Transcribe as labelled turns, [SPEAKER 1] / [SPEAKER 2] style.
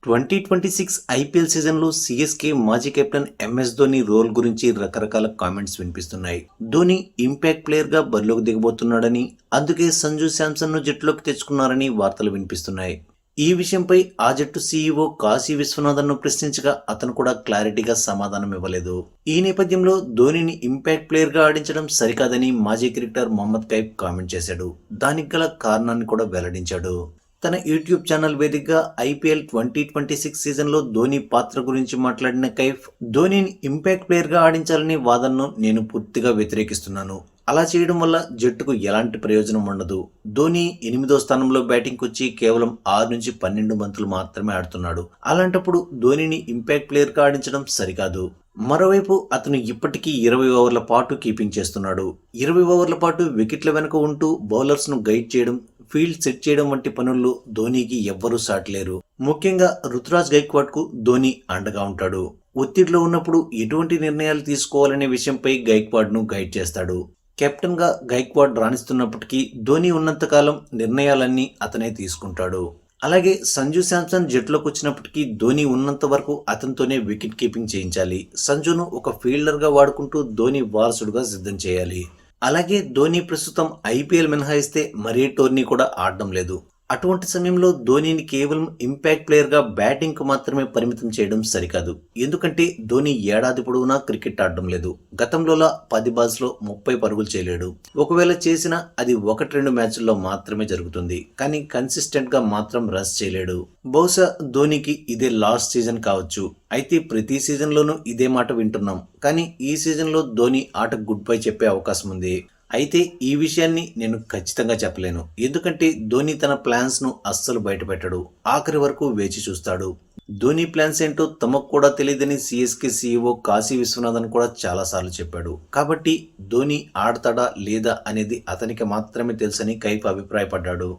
[SPEAKER 1] 2026 IPL సీజన్లో CSK మాజీ captain MS Dhoni role గురించి రకరకాల కామెంట్స్ వినిపిస్తున్నాయి. ధోని ఇంపాక్ట్ ప్లేయర్ గా బరిలోకి దిగబోతున్నాడని, అందుకే సంజు శాంసన్ ను జట్టులోకి తెచ్చుకున్నారని వార్తలు వినిపిస్తున్నాయి. ఈ విషయంపై ఆ జట్టు సీఈఓ కాశీ విశ్వనాథన్ ను ప్రశ్నించగా అతను కూడా క్లారిటీగా సమాధానం ఇవ్వలేదు. ఈ నేపథ్యంలో ధోనిని ఇంపాక్ట్ ప్లేయర్ గా ఆడించడం సరికాదని మాజీ క్రికెటర్ మొహమ్మద్ కైఫ్ కామెంట్ చేశాడు. దానికి గల కారణాన్ని కూడా వెల్లడించాడు. తన యూట్యూబ్ ఛానల్ వేదికగా ఐపీఎల్ 2026 సీజన్లో ధోని పాత్ర గురించి మాట్లాడిన కైఫ్, ధోనిని ఇంపాక్ట్ ప్లేయర్గా ఆడించాలనే వాదనను నేను పూర్తిగా వ్యతిరేకిస్తున్నాను. అలా చేయడం వల్ల జట్టుకు ఎలాంటి ప్రయోజనం ఉండదు. ధోని 8వ స్థానంలో బ్యాటింగ్ వచ్చి కేవలం 6 నుంచి 12 బంతులు మాత్రమే ఆడుతున్నాడు. అలాంటప్పుడు ధోనిని ఇంపాక్ట్ ప్లేయర్గా ఆడించడం సరికాదు. మరోవైపు అతను ఇప్పటికీ 20 ఓవర్ల పాటు కీపింగ్ చేస్తున్నాడు. 20 ఓవర్ల పాటు వికెట్ల వెనుక ఉంటూ బౌలర్స్ ను గైడ్ చేయడం, ఫీల్డ్ సెట్ చేయడం వంటి పనుల్లో ధోనికి ఎవ్వరూ సాటలేరు. ముఖ్యంగా రుతురాజ్ గైక్వాడ్ కు ధోని అండగా ఉంటాడు. ఒత్తిడిలో ఉన్నప్పుడు ఎటువంటి నిర్ణయాలు తీసుకోవాలనే విషయంపై గైక్వాడ్ ను గైడ్ చేస్తాడు. కెప్టెన్ గా గైక్వాడ్ రాణిస్తున్నప్పటికీ ధోని ఉన్నంతకాలం నిర్ణయాలన్నీ అతనే తీసుకుంటాడు. అలాగే సంజు శాంసన్ జట్టులోకి వచ్చినప్పటికీ ధోని ఉన్నంత వరకు అతనితోనే వికెట్ కీపింగ్ చేయించాలి. సంజును ఒక ఫీల్డర్ గా వాడుకుంటూ ధోని వారసుడుగా సిద్ధం చేయాలి. అలాగే ధోని ప్రస్తుతం ఐపీఎల్ మినహాయిస్తే మరే టోర్నీ కూడా ఆడడం లేదు. అటువంటి సమయంలో ధోనిని కేవలం ఇంపాక్ట్ ప్లేయర్ గా బ్యాటింగ్ కు మాత్రమే పరిమితం చేయడం సరికాదు. ఎందుకంటే ధోని ఏడాది పొడవునా క్రికెట్ ఆడడం లేదు. గతంలోలా 10 బాల్స్ లో 30 పరుగులు చేయలేడు. ఒకవేళ చేసినా అది 1-2 మ్యాచ్ల్లో మాత్రమే జరుగుతుంది. కానీ కన్సిస్టెంట్ గా మాత్రం రన్స్ చేయలేడు. బహుశా ధోనికి ఇదే లాస్ట్ సీజన్ కావచ్చు. అయితే ప్రతి సీజన్ లోనూ ఇదే మాట వింటున్నాం. కానీ ఈ సీజన్ లో ధోని ఆటకు గుడ్ బై చెప్పే అవకాశం ఉంది. అయితే ఈ విషయాన్ని నేను ఖచ్చితంగా చెప్పలేను. ఎందుకంటే ధోని తన ప్లాన్స్ ను అస్సలు బయటపెట్టడు. ఆఖరి వరకు వేచి చూస్తాడు. ధోని ప్లాన్స్ ఏంటో తమకు కూడా తెలియదని సిఎస్కే సీఈఓ కాశీ విశ్వనాథన్ కూడా చాలాసార్లు చెప్పాడు. కాబట్టి ధోని ఆడతాడా లేదా అనేది అతనికి మాత్రమే తెలుసని కైఫ్ అభిప్రాయపడ్డాడు.